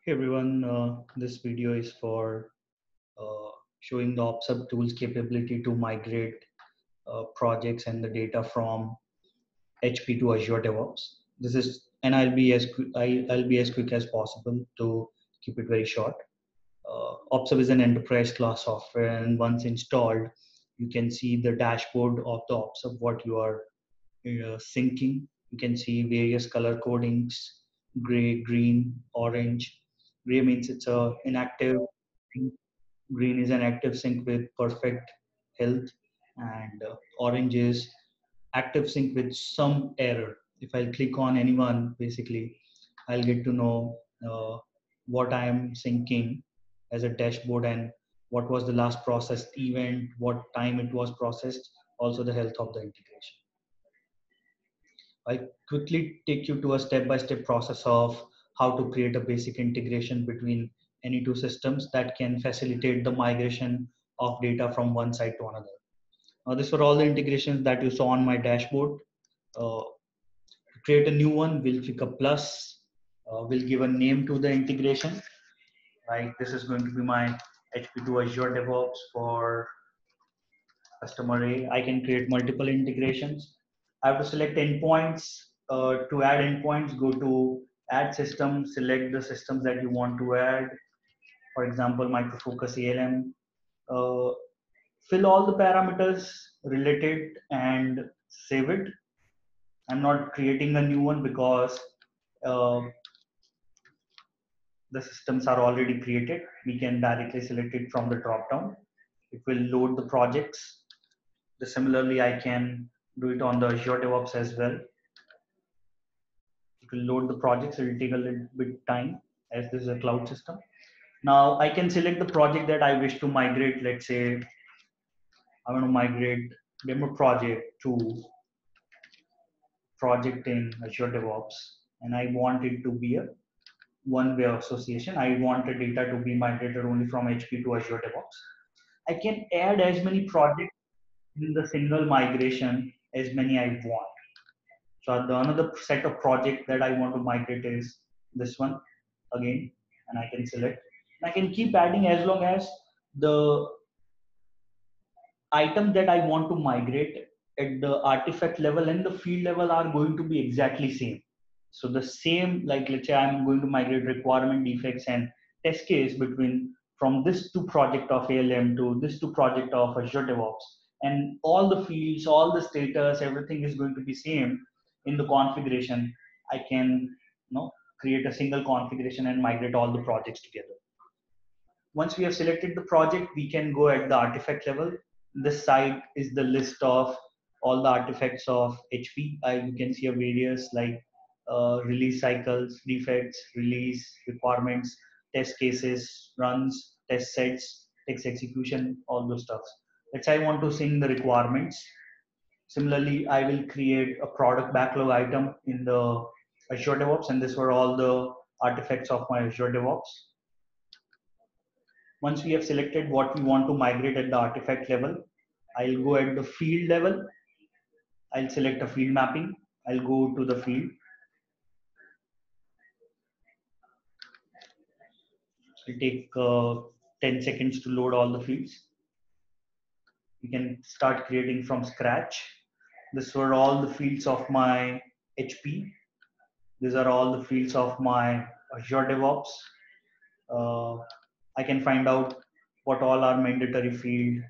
Hey everyone, this video is for showing the OPSUB tools capability to migrate projects and the data from HP to Azure DevOps. This is, and I'll be as quick as possible to keep it very short. OPSUB is an enterprise class software, and once installed, you can see the dashboard of the OPSUB, what you are syncing. You can see various color codings: gray, green, orange. Gray means it's a inactive sync. Green is an active sync with perfect health, and orange is active sync with some error. If I click on anyone, basically, I'll get to know what I am syncing as a dashboard and what was the last processed event, what time it was processed, also the health of the integration. I'll quickly take you to a step-by-step process of how to create a basic integration between any two systems that can facilitate the migration of data from one side to another. These were all the integrations that you saw on my dashboard. To create a new one, we'll click a plus. We'll give a name to the integration. Like this is going to be my HP to Azure DevOps for customer A. I can create multiple integrations. I have to select endpoints. To add endpoints, go to add system, select the systems that you want to add. For example, Micro Focus ALM. Uh, Fill all the parameters related and save it. I'm not creating a new one because uh, the systems are already created. We can directly select it from the drop down. It will load the projects. Similarly, I can do it on the Azure DevOps as well. It will load the projects. It will take a little bit time as this is a cloud system. Now I can select the project that I wish to migrate. Let's say I want to migrate demo project to project in Azure DevOps, and I want it to be a one-way association. I want the data to be migrated only from HP to Azure DevOps. I can add as many projects in the single migration as many I want. So the another set of project that I want to migrate is this one again, and I can select. And I can keep adding as long as the item that I want to migrate at the artifact level and the field level are going to be exactly same. So the same, like let's say I'm going to migrate requirement defects and test case between from this to project of ALM to this to project of Azure DevOps, and all the fields, all the status, everything is going to be same in the configuration. I can create a single configuration and migrate all the projects together. Once we have selected the project, we can go at the artifact level. This side is the list of all the artifacts of HP. You can see a various like release cycles, defects, release requirements, test cases, runs, test sets, text execution, all those stuff. Let's say I want to sync the requirements. Similarly, I will create a product backlog item in the Azure DevOps, and this were all the artifacts of my Azure DevOps. Once we have selected what we want to migrate at the artifact level, I'll go at the field level. I'll select a field mapping. I'll go to the field. It'll take 10 seconds to load all the fields. You can start creating from scratch. These were all the fields of my HP. These are all the fields of my Azure DevOps. Uh, I can find out what all are mandatory field,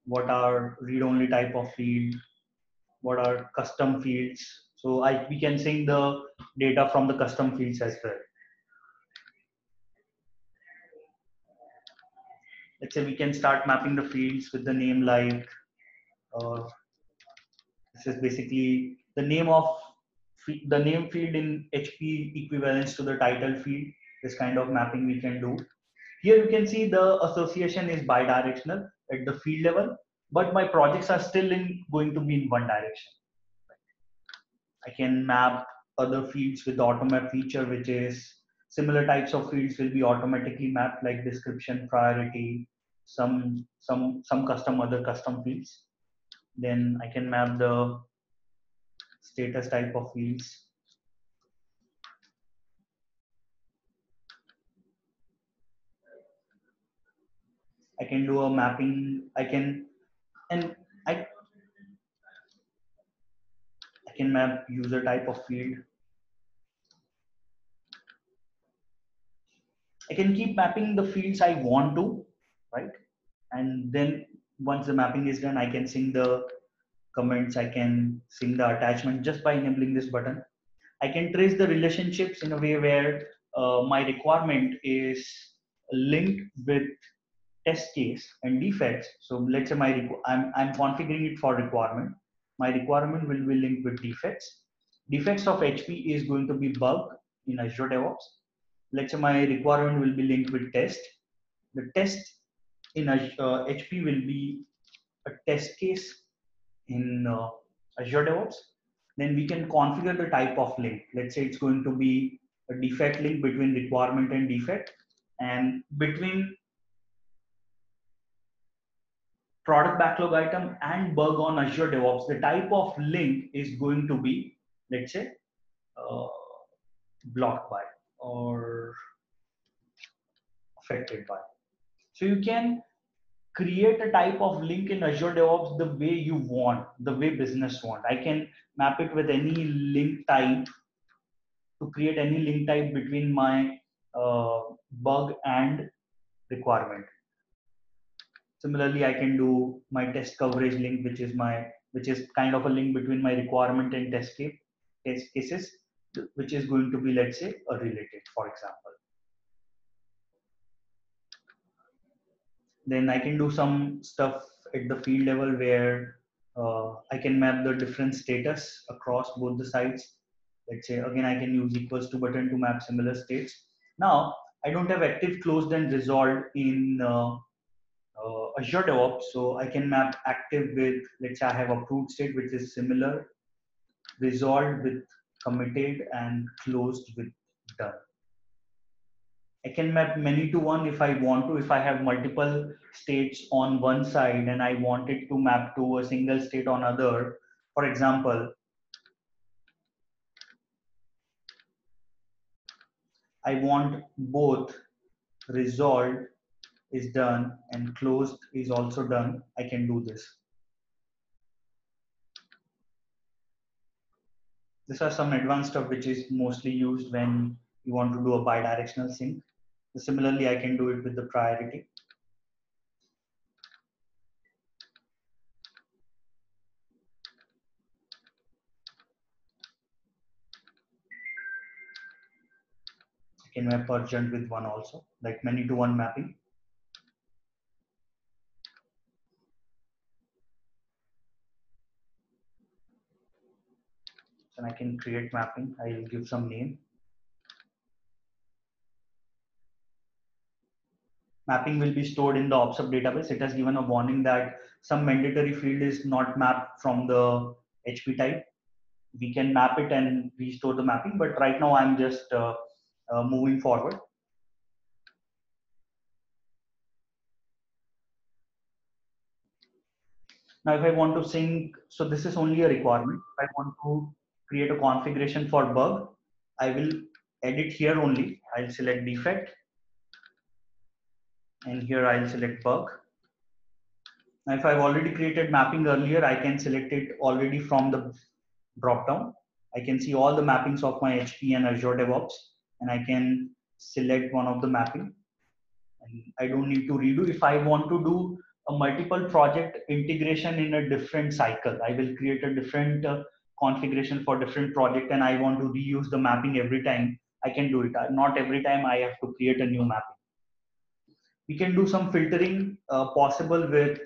what are read-only type of field, what are custom fields. So we can sync the data from the custom fields as well. Let's say we can start mapping the fields with the name like, uh, this is basically the name of the name field in HP equivalence to the title field. This kind of mapping we can do. Here you can see the association is bidirectional at the field level, but my projects are still going to be in one direction. I can map other fields with the automap feature, which is similar types of fields will be automatically mapped like description, priority, some custom other custom fields. Then I can map the status type of fields. I can do a mapping. And I, I can map user type of field. I can keep mapping the fields I want to, right? And then once the mapping is done, I can sync the comments, I can sync the attachment just by enabling this button. I can trace the relationships in a way where my requirement is linked with test case and defects. So let's say I'm configuring it for requirement. My requirement will be linked with defects. Defects of HP is going to be bug in Azure DevOps. Let's say my requirement will be linked with test. The test in HP will be a test case in Azure DevOps. Then we can configure the type of link. Let's say it's going to be a defect link between requirement and defect, and between product backlog item and bug on Azure DevOps. The type of link is going to be, let's say, uh, blocked by or affected by. So you can create a type of link in Azure DevOps the way you want, the way business want. I can map it with any link type to create any link type between my bug and requirement. Similarly, I can do my test coverage link, which is kind of a link between my requirement and test cases, which is going to be, let's say, a related, for example. Then I can do some stuff at the field level where I can map the different status across both the sites. Let's say again, I can use equals to button to map similar states. Now I don't have active, closed, and resolved in Azure DevOps, so I can map active with, let's say I have approved state, which is similar, resolved with committed, and closed with done. I can map many to one if I want to. If I have multiple states on one side and I want it to map to a single state on other, for example, I want both resolved is done and closed is also done. I can do this. These are some advanced stuff which is mostly used when you want to do a bidirectional sync. Similarly, I can do it with the priority. I can map urgent with one also, like many to one mapping. And I can create mapping. I will give some name. Mapping will be stored in the OPSUP database. It has given a warning that some mandatory field is not mapped from the HP type. We can map it and restore the mapping, but right now I'm just moving forward. Now, if I want to sync, so this is only a requirement. If I want to create a configuration for bug, I will edit here only. I'll select defect, and here I'll select bug. Now, if I've already created mapping earlier, I can select it already from the drop down. I can see all the mappings of my HP and Azure DevOps, and I can select one of the mapping. And I don't need to redo. If I want to do a multiple project integration in a different cycle, I will create a different configuration for different project, and I want to reuse the mapping every time. I can do it. Not every time I have to create a new mapping. We can do some filtering possible with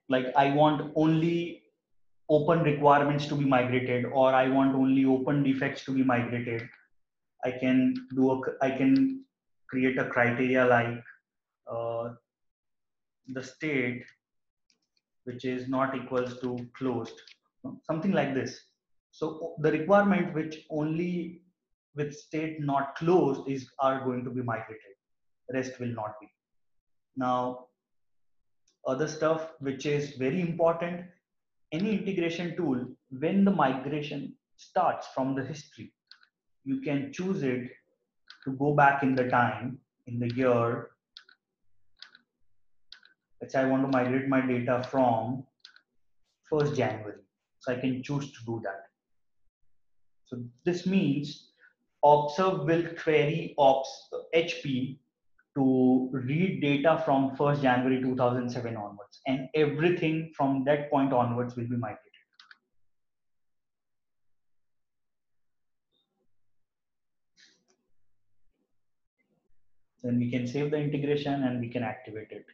like I want only open requirements to be migrated, or I want only open defects to be migrated. I can create a criteria like uh, the state which is not equals to closed, something like this. So the requirement which only with state not closed is are going to be migrated. Rest will not be. Now, other stuff which is very important, any integration tool, when the migration starts from the history, you can choose it to go back in the time in the year, let's say I want to migrate my data from 1st January. So I can choose to do that. So this means Observe will query HP to read data from 1st January 2007 onwards, and everything from that point onwards will be migrated. Then we can save the integration and we can activate it.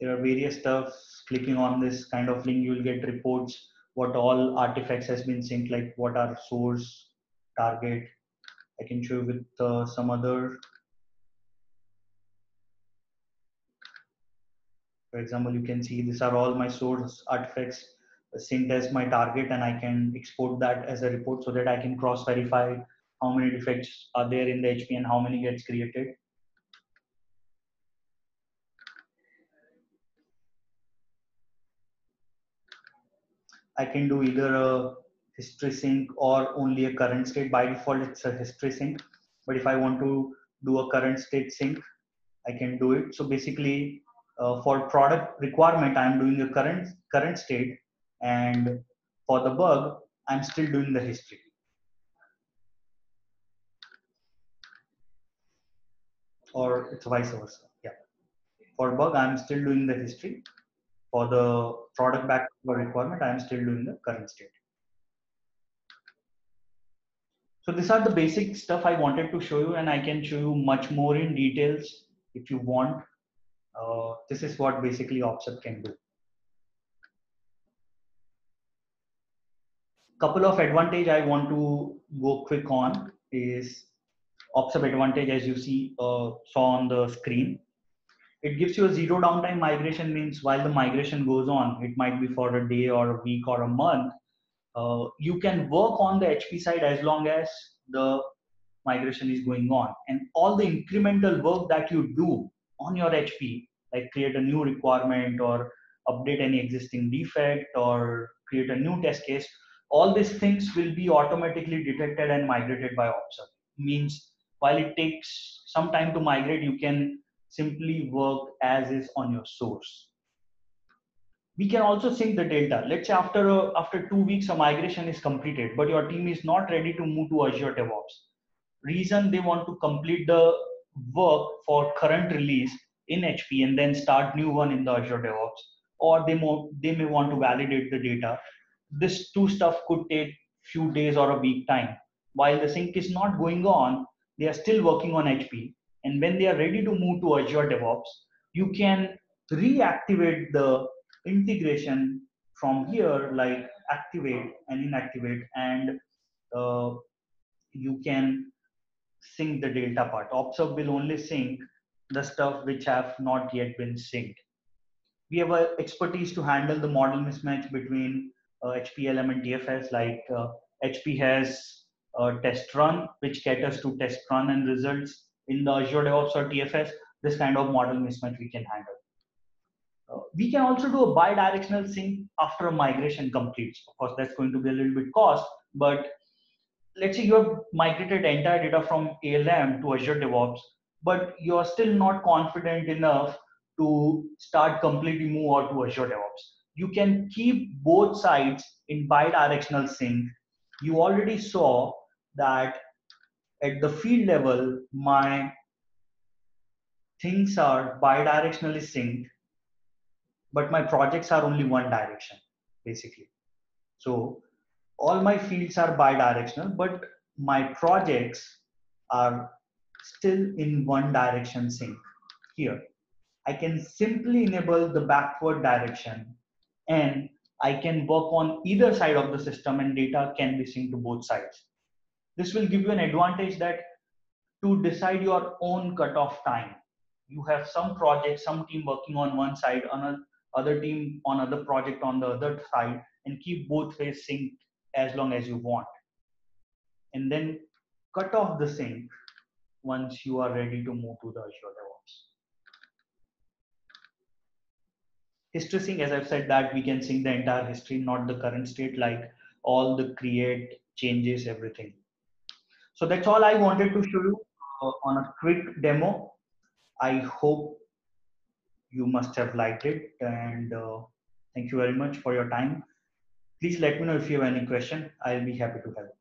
There are various stuff. Clicking on this kind of link, you will get reports what all artifacts has been synced, like what are source, target. I can show you with some other. For example, you can see these are all my source artifacts synced as my target, and I can export that as a report so that I can cross verify how many defects are there in the HP and how many gets created. I can do either a history sync or only a current state. By default, it's a history sync. But if I want to do a current state sync, I can do it. So basically, for product requirement, I'm doing a current state, and for the bug, I'm still doing the history. Or it's vice versa. Yeah. For bug, I'm still doing the history. For the product back requirement, I'm still doing the current state. So these are the basic stuff I wanted to show you, and I can show you much more in details if you want. This is what basically OPSEP can do. Couple of advantage I want to go quick on is OPSEP advantage, as you saw on the screen. It gives you a zero downtime migration, means while the migration goes on, it might be for a day or a week or a month, you can work on the HP side as long as the migration is going on. And all the incremental work that you do on your HP, like create a new requirement or update any existing defect or create a new test case, all these things will be automatically detected and migrated by Observe. Means while it takes some time to migrate, you can simply work as is on your source. We can also sync the data. Let's say after 2 weeks a migration is completed, but your team is not ready to move to Azure DevOps. Reason they want to complete the work for current release in HP and then start new one in the Azure DevOps, or they may want to validate the data. This two stuff could take few days or a week time. While the sync is not going on, they are still working on HP. And when they are ready to move to Azure DevOps, you can reactivate the integration from here, like activate and inactivate, and uh, you can sync the data part. Observe will only sync the stuff which have not yet been synced. We have a expertise to handle the model mismatch between HPLM and TFS. Like HP has test run, which caters to test run and results in the Azure DevOps or TFS. This kind of model mismatch we can handle. We can also do a bi-directional sync after a migration completes. Of course, that's going to be a little bit cost, but let's say you have migrated entire data from ALM to Azure DevOps, but you're still not confident enough to start completely move out to Azure DevOps. You can keep both sides in bi-directional sync. You already saw that at the field level, my things are bi-directionally synced, but my projects are only one direction, basically. So all my fields are bi-directional, but my projects are still in one direction sync. Here, I can simply enable the backward direction, and I can work on either side of the system and data can be synced to both sides. This will give you an advantage that to decide your own cutoff time. You have some project, some team working on one side, another team on other project on the other side, and keep both ways synced as long as you want. And then cut off the sync once you are ready to move to the Azure DevOps. History sync, as I've said, that we can sync the entire history, not the current state, like all the create changes, everything. So that's all I wanted to show you. on a quick demo. I hope you must have liked it, and thank you very much for your time. Please let me know if you have any question. I'll be happy to help.